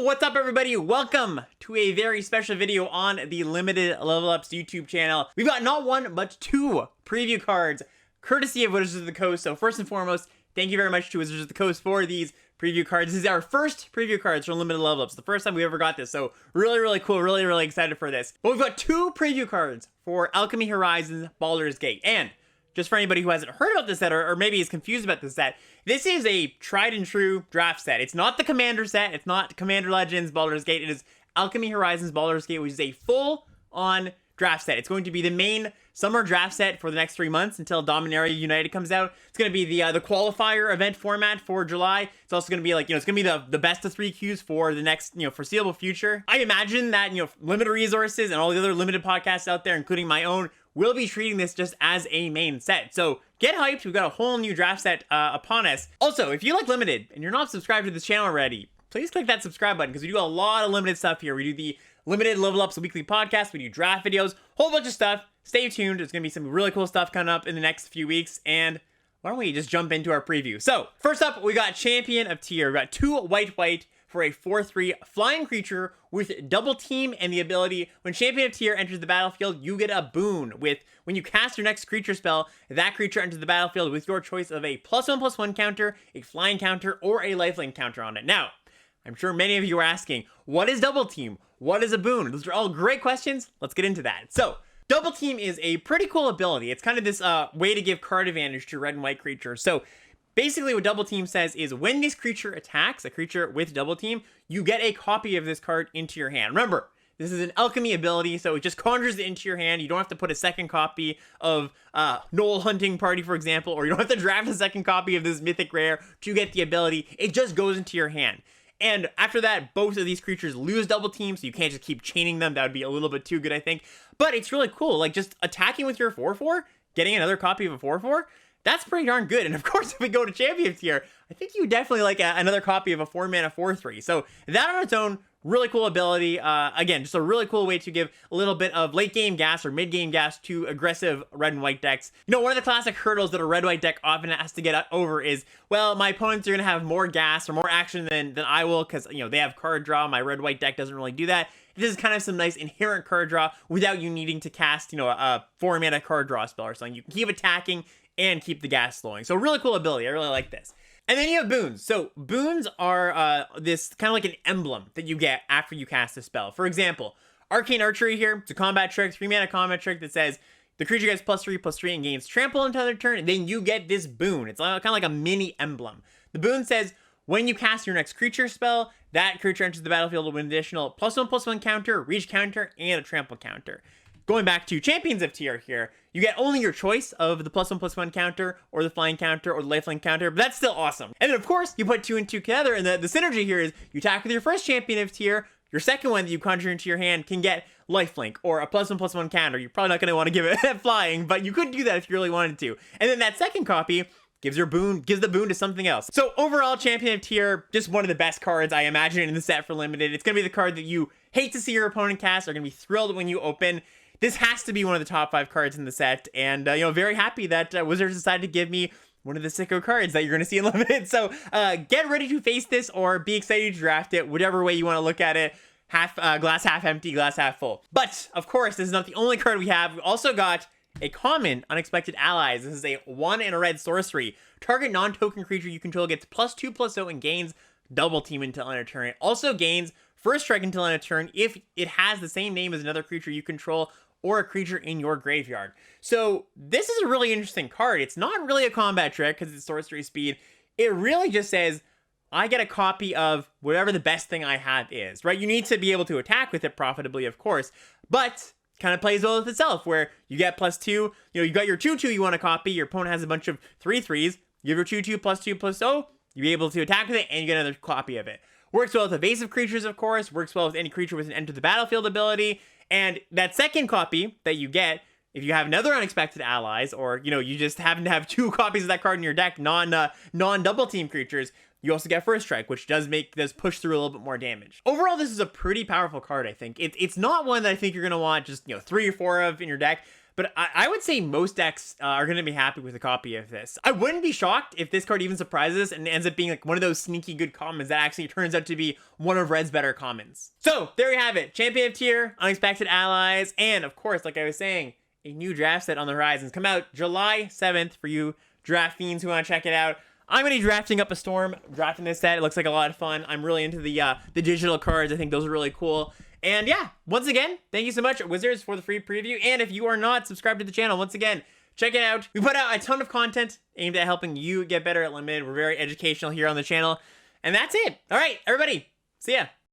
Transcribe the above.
What's up, everybody? Welcome to a very special video on the Limited Level Ups YouTube channel. We've got not one, but two preview cards, courtesy of Wizards of the Coast. So first and foremost, thank you very much to Wizards of the Coast for these preview cards. This is our first preview cards for Limited Level Ups. The first time we ever got this, so really cool, really excited for this. But we've got two preview cards for Alchemy Horizons Baldur's Gate. And just for anybody who hasn't heard about this set or maybe is confused about this set, this is a tried and true draft set. It's not the Commander set. It's not Commander Legends Baldur's Gate. It is Alchemy Horizons Baldur's Gate, which is a full-on draft set. It's going to be the main summer draft set for the next 3 months until Dominaria United comes out. It's going to be the qualifier event format for July. It's also going to be like, it's going to be the best of 3 queues for the next, foreseeable future. I imagine that, Limited Resources and all the other limited podcasts out there, including my own, we'll be treating this just as a main set. So get hyped. We've got a whole new draft set upon us. Also, if you like Limited and you're not subscribed to this channel already, please click that subscribe button because we do a lot of Limited stuff here. We do the Limited Level Ups weekly podcast. We do draft videos, whole bunch of stuff. Stay tuned. There's going to be some really cool stuff coming up in the next few weeks. And why don't we just jump into our preview? So first up, we got Champion of Tier. We got 2 white for a 4/3 flying creature with double team and the ability when Champion of Tier enters the battlefield, you get a boon with when you cast your next creature spell, that creature enters the battlefield with your choice of a +1/+1 counter, a flying counter, or a lifelink counter on it. Now, I'm sure many of you are asking, what is double team? What is a boon? Those are all great questions. Let's get into that. So, double team is a pretty cool ability. It's kind of this way to give card advantage to red and white creatures. So, basically what double team says is when this creature attacks, a creature with double team, you get a copy of this card into your hand. Remember, this is an alchemy ability, so it just conjures it into your hand. You don't have to put a second copy of Knoll Hunting Party, for example, or you don't have to draft a second copy of this mythic rare to get the ability. It just goes into your hand. And after that, both of these creatures lose double team, so you can't just keep chaining them. That would be a little bit too good, I think. But it's really cool. Like, just attacking with your 4/4, getting another copy of a 4/4, that's pretty darn good. And of course, if we go to Champion Tier, I think you definitely like another copy of a 4-mana 4/3. So that on its own, really cool ability. Again, just a really cool way to give a little bit of late game gas or mid game gas to aggressive red and white decks. One of the classic hurdles that a red white deck often has to get over is, well, my opponents are going to have more gas or more action than I will because, they have card draw. My red white deck doesn't really do that. This is kind of some nice inherent card draw without you needing to cast, a 4-mana card draw spell or something. You can keep attacking and keep the gas flowing. So really cool ability. I really like this. And then you have boons. So boons are this kind of like an emblem that you get after you cast a spell. For example, Arcane Archery here. It's a combat trick, 3-mana combat trick that says the creature gets +3/+3 and gains trample until their turn. And then you get this boon. It's kind of like a mini emblem. The boon says when you cast your next creature spell, that creature enters the battlefield with an additional +1/+1 counter, reach counter, and a trample counter. Going back to Champions of Tier here, you get only your choice of the +1/+1 counter, or the flying counter, or the lifelink counter, but that's still awesome. And then, of course, you put 2 and 2 together, and the synergy here is you attack with your first Champion of Tier, your second one that you conjure into your hand can get lifelink, or a +1/+1 counter. You're probably not going to want to give it flying, but you could do that if you really wanted to. And then that second copy gives the boon to something else. So overall, Champion of Tier, just one of the best cards I imagine in the set for Limited. It's going to be the card that you hate to see your opponent cast, are going to be thrilled when you open. This has to be one of the top 5 cards in the set, and, very happy that Wizards decided to give me one of the sicko cards that you're going to see in Limited. So, get ready to face this or be excited to draft it, whatever way you want to look at it. Glass half empty, glass half full. But, of course, this is not the only card we have. We also got a common Unexpected Allies. This is a 1 and a red sorcery. Target non-token creature you control gets +2/+0 and gains double team until end of turn. It also gains first strike until end of turn if it has the same name as another creature you control or a creature in your graveyard. So this is a really interesting card. It's not really a combat trick because it's sorcery speed. It really just says, I get a copy of whatever the best thing I have is, right? You need to be able to attack with it profitably, of course, but kind of plays well with itself where you get +2, you got your 2/2 you want to copy, your opponent has a bunch of 3/3s, you have your 2/2 +2/+0, you'll be able to attack with it and you get another copy of it. Works well with evasive creatures, of course, works well with any creature with an enter the battlefield ability. And that second copy that you get, if you have another Unexpected Allies, or, you just happen to have 2 copies of that card in your deck, non-double team creatures, you also get First Strike, which does push through a little bit more damage. Overall, this is a pretty powerful card, I think. It's not one that I think you're going to want just, 3 or 4 of in your deck, But I would say most decks are going to be happy with a copy of this. I wouldn't be shocked if this card even surprises and ends up being like one of those sneaky good commons that actually turns out to be one of Red's better commons. So there you have it. Champion of Tier, Unexpected Allies, and of course, like I was saying, a new draft set on the horizons. Come out July 7th for you draft fiends who want to check it out. I'm going to be drafting up a Storm, drafting this set. It looks like a lot of fun. I'm really into the digital cards. I think those are really cool. And yeah, once again, thank you so much, Wizards, for the free preview. And if you are not subscribed to the channel, once again, check it out. We put out a ton of content aimed at helping you get better at Limited. We're very educational here on the channel. And that's it. All right, everybody. See ya.